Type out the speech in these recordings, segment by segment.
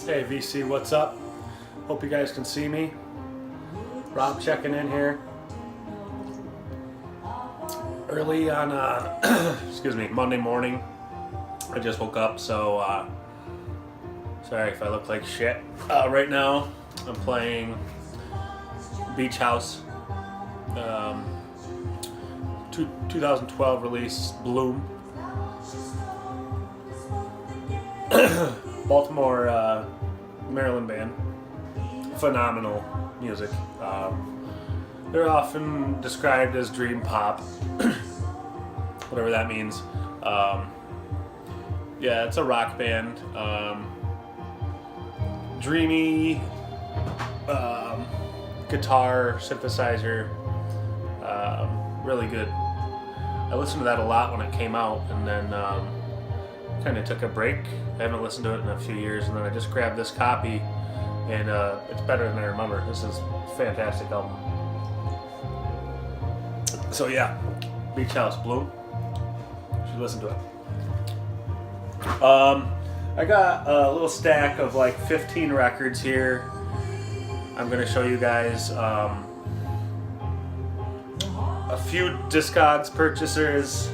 Hey VC, what's up? Hope you guys can see me. Rob checking in here. Early on, excuse me, Monday morning. I just woke up, so sorry if I look like shit. Right now, I'm playing Beach House. 2012 release, Bloom. Baltimore, Maryland band. Phenomenal music. They're often described as dream pop, whatever that means. Yeah, it's a rock band. Dreamy guitar, synthesizer, really good. I listened to that a lot when it came out, and then kind of took a break. I haven't listened to it in a few years, and then I just grabbed this copy, and it's better than I remember. This is a fantastic album. So yeah, Beach House, Bloom. You should listen to it. I got a little stack of like 15 records here. I'm going to show you guys a few Discogs purchasers.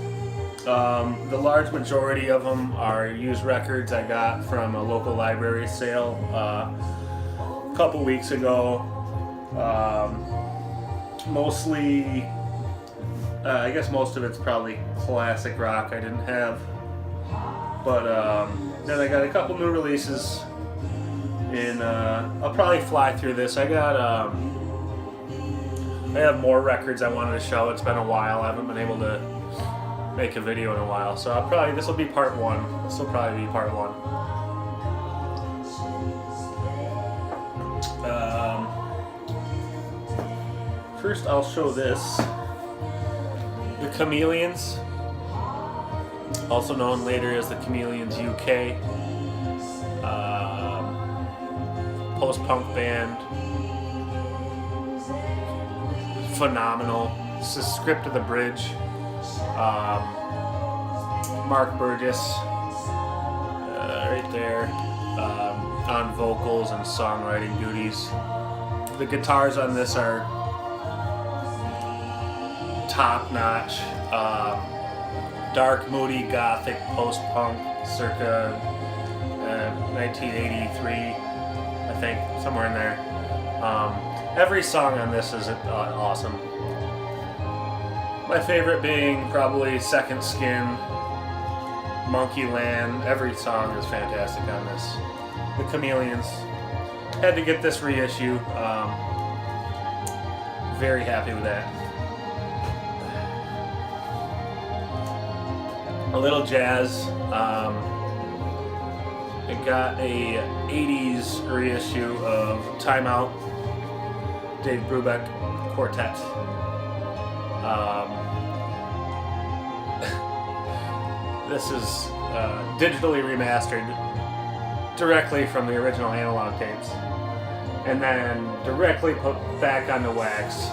The large majority of them are used records I got from a local library sale a couple weeks ago. Mostly, I guess most of it's probably classic rock I didn't have. But then I got a couple new releases, and I'll probably fly through this. I have more records I wanted to show. It's been a while. I haven't been able to make a video in a while, so this will be part one. This will probably be part one. First, I'll show this. The Chameleons, also known later as the Chameleons UK, post-punk band. Phenomenal. This is Script of the Bridge. Mark Burgess, right there, on vocals and songwriting duties. The guitars on this are top-notch. Dark, moody, gothic, post-punk, circa 1983, I think, somewhere in there. Every song on this is awesome. My favorite being probably Second Skin, Monkey Land. Every song is fantastic on this. The Chameleons. Had to get this reissue. Very happy with that. A little jazz. I got a 80s reissue of Time Out, Dave Brubeck Quartet. This is digitally remastered directly from the original analog tapes, and then directly put back onto wax.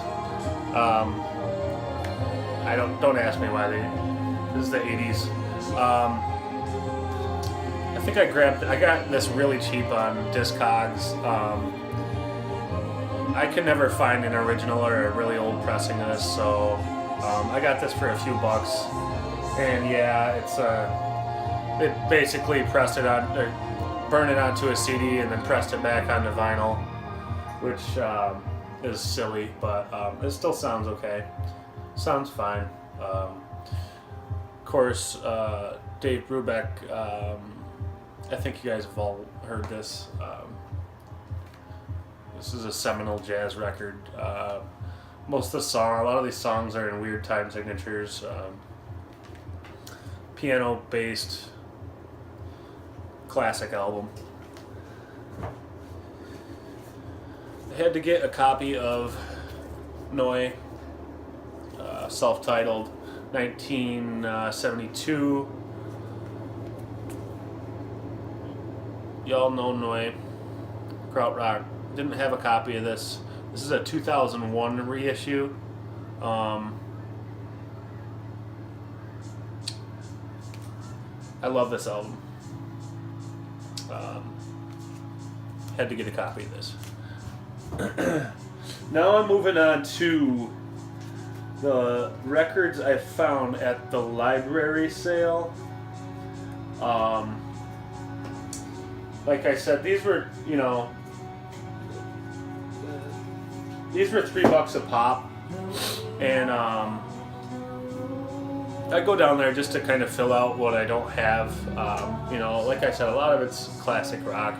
Don't ask me why this is the 80s. I think I got this really cheap on Discogs. I can never find an original or a really old pressing of this, so I got this for a few bucks. And yeah, it basically pressed it on, or burned it onto a CD and then pressed it back onto vinyl, which is silly, but it still sounds okay. Sounds fine. Of course, Dave Brubeck, I think you guys have all heard this. This is a seminal jazz record. A lot of these songs are in weird time signatures. Piano-based classic album. I had to get a copy of Neu, self-titled, 1972. Y'all know Neu, Krautrock. Didn't have a copy of this. This is a 2001 reissue. I love this album. had to get a copy of this. Now I'm moving on to the records I found at the library sale. Like I said, these were, you know, these were $3 a pop, and I go down there just to kind of fill out what I don't have. You know, like I said, a lot of it's classic rock,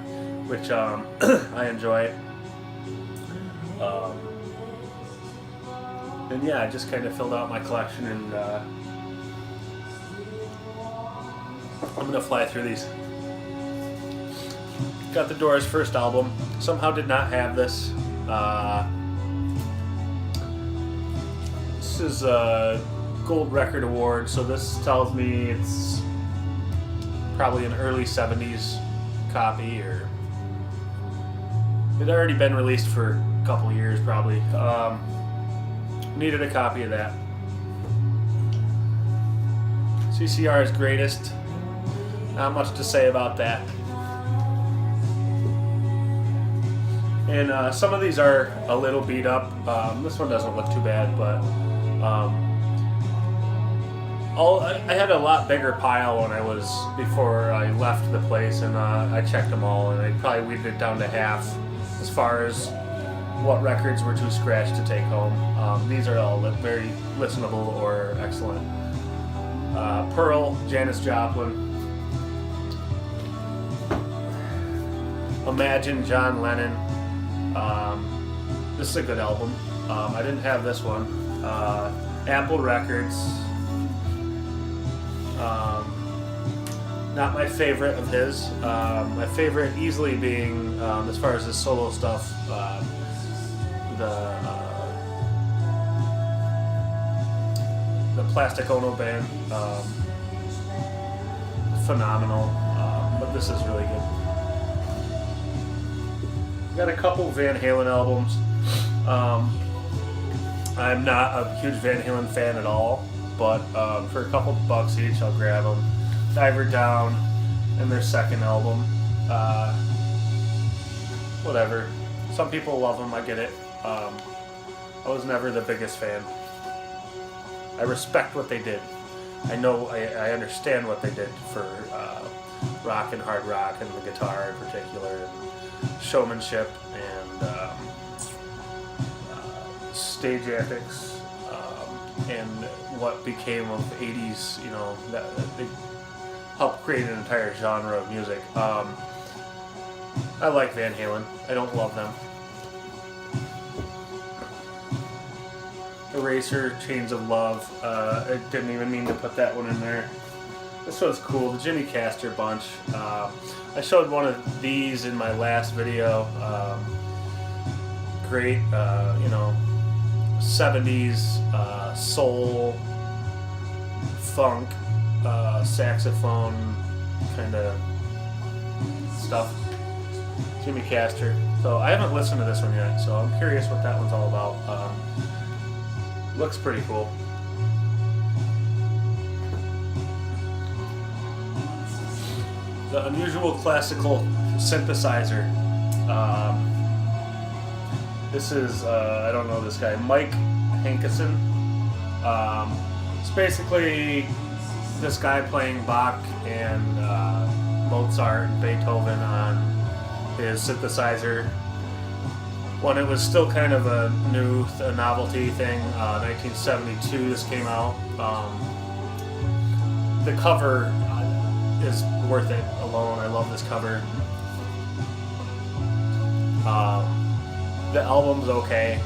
which I enjoy. And yeah, I just kind of filled out my collection, and I'm gonna fly through these. Got the Doors' first album. Somehow did not have this. This is a Gold Record Award, so this tells me it's probably an early 70s copy, or it had already been released for a couple years probably. Needed a copy of that. CCR's Greatest. Not much to say about that. And some of these are a little beat up. This one doesn't look too bad, but I had a lot bigger pile when before I left the place, and I checked them all, and I probably weeded it down to half as far as what records were too scratched to take home. These are all very listenable or excellent. Pearl, Janis Joplin. Imagine, John Lennon. This is a good album. I didn't have this one. Apple Records. Not my favorite of his. My favorite easily being, as far as his solo stuff, the Plastic Ono Band. Phenomenal. But this is really good. Got a couple Van Halen albums. I'm not a huge Van Halen fan at all, but for a couple bucks each, I'll grab them. Diver Down and their second album. Whatever. Some people love them, I get it. I was never the biggest fan. I respect what they did. I know, I understand what they did for rock and hard rock, and the guitar in particular, and showmanship, and stage ethics, and what became of 80s, you know, that they helped create an entire genre of music. I like Van Halen. I don't love them. Eraser, Chains of Love. I didn't even mean to put that one in there. This one's cool. The Jimmy Castor Bunch. I showed one of these in my last video. Great, you know, 70s soul, funk, saxophone kind of stuff. Jimmy Castor. So I haven't listened to this one yet, so I'm curious what that one's all about. Looks pretty cool. The Unusual Classical Synthesizer. This is, I don't know this guy, Mike Hankeson. It's basically this guy playing Bach and Mozart and Beethoven on his synthesizer. When it was still kind of a novelty thing, 1972 this came out. The cover is worth it alone. I love this cover. The album's okay.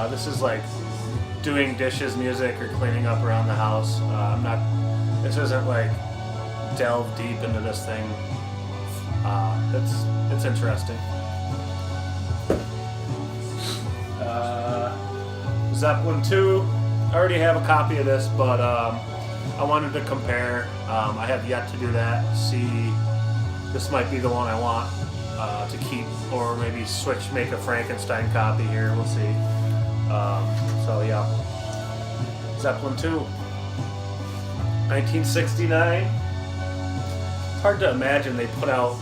This is like doing dishes music or cleaning up around the house. This isn't like delve deep into this thing. It's interesting. Zeppelin 2. I already have a copy of this, but I wanted to compare. I have yet to do that. See, this might be the one I want to keep, or maybe switch, make a Frankenstein copy here. We'll see. So yeah, Zeppelin 2, 1969. It's hard to imagine they put out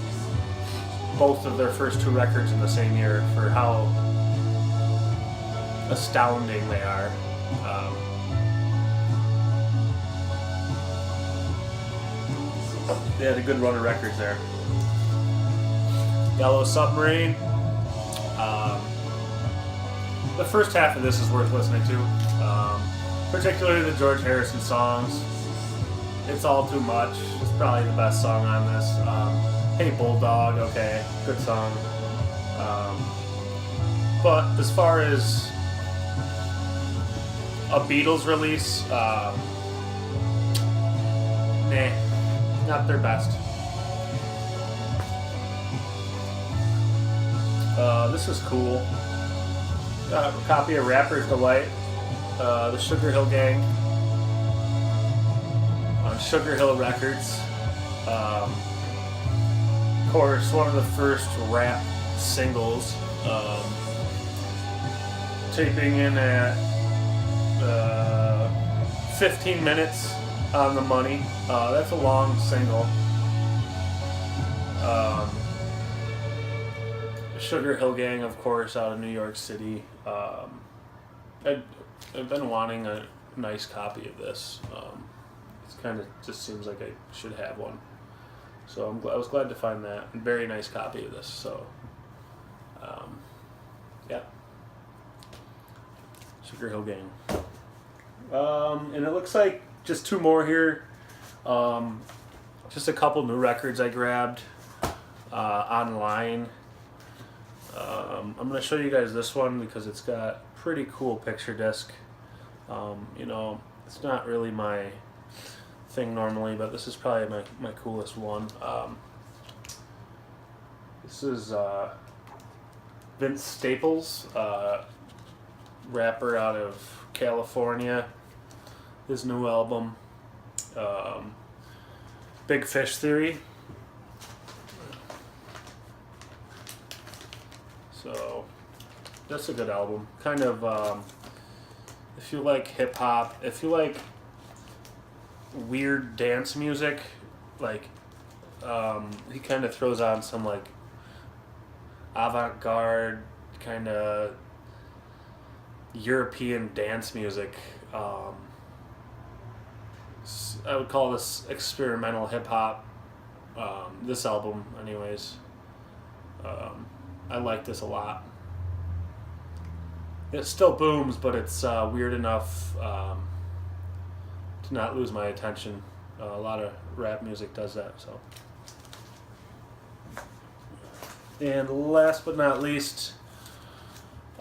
both of their first 2 records in the same year for how astounding they are. They had a good run of records there. Yellow Submarine. The first half of this is worth listening to, particularly the George Harrison songs. It's All Too Much. It's probably the best song on this. Hey Bulldog, okay, good song. But as far as a Beatles release, nah, not their best. This is cool. Got a copy of Rapper's Delight, the Sugar Hill Gang on Sugar Hill Records. Of course, one of the first rap singles. Taping in at 15 minutes on the money. That's a long single. Sugar Hill Gang, of course, out of New York City. I've been wanting a nice copy of this. It's kind of just seems like I should have one. So I was glad to find that. A very nice copy of this. So, yeah. Sugar Hill Gang. And it looks like just 2 more here. Just a couple new records I grabbed online. I'm going to show you guys this one because it's got pretty cool picture disc. You know, it's not really my thing normally, but this is probably my coolest one. This is Vince Staples, rapper out of California. His new album, Big Fish Theory. So that's a good album. Kind of, if you like hip hop, if you like weird dance music, like he kind of throws on some like avant-garde kind of European dance music. I would call this experimental hip hop. This album, anyways. I like this a lot. It still booms, but it's weird enough to not lose my attention. A lot of rap music does that. So, and last but not least,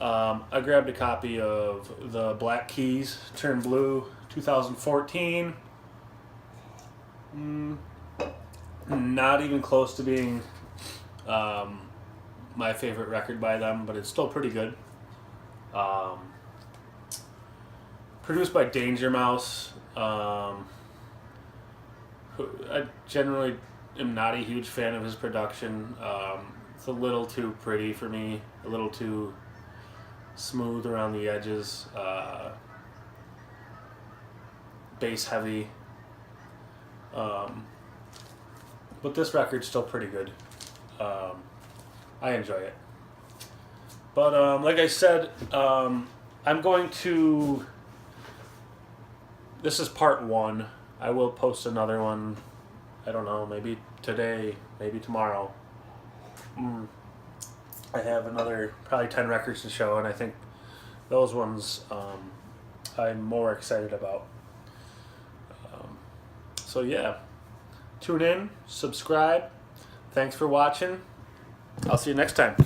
I grabbed a copy of the Black Keys Turn Blue 2014. Not even close to being my favorite record by them, but it's still pretty good. Produced by Danger Mouse. Who I generally am not a huge fan of his production. It's a little too pretty for me, a little too smooth around the edges, bass heavy. But this record's still pretty good. I enjoy it. But like I said, I'm going to... This is part 1. I will post another one, I don't know, maybe today, maybe tomorrow. I have another probably 10 records to show, and I think those ones I'm more excited about. So yeah, tune in, subscribe. Thanks for watching. I'll see you next time.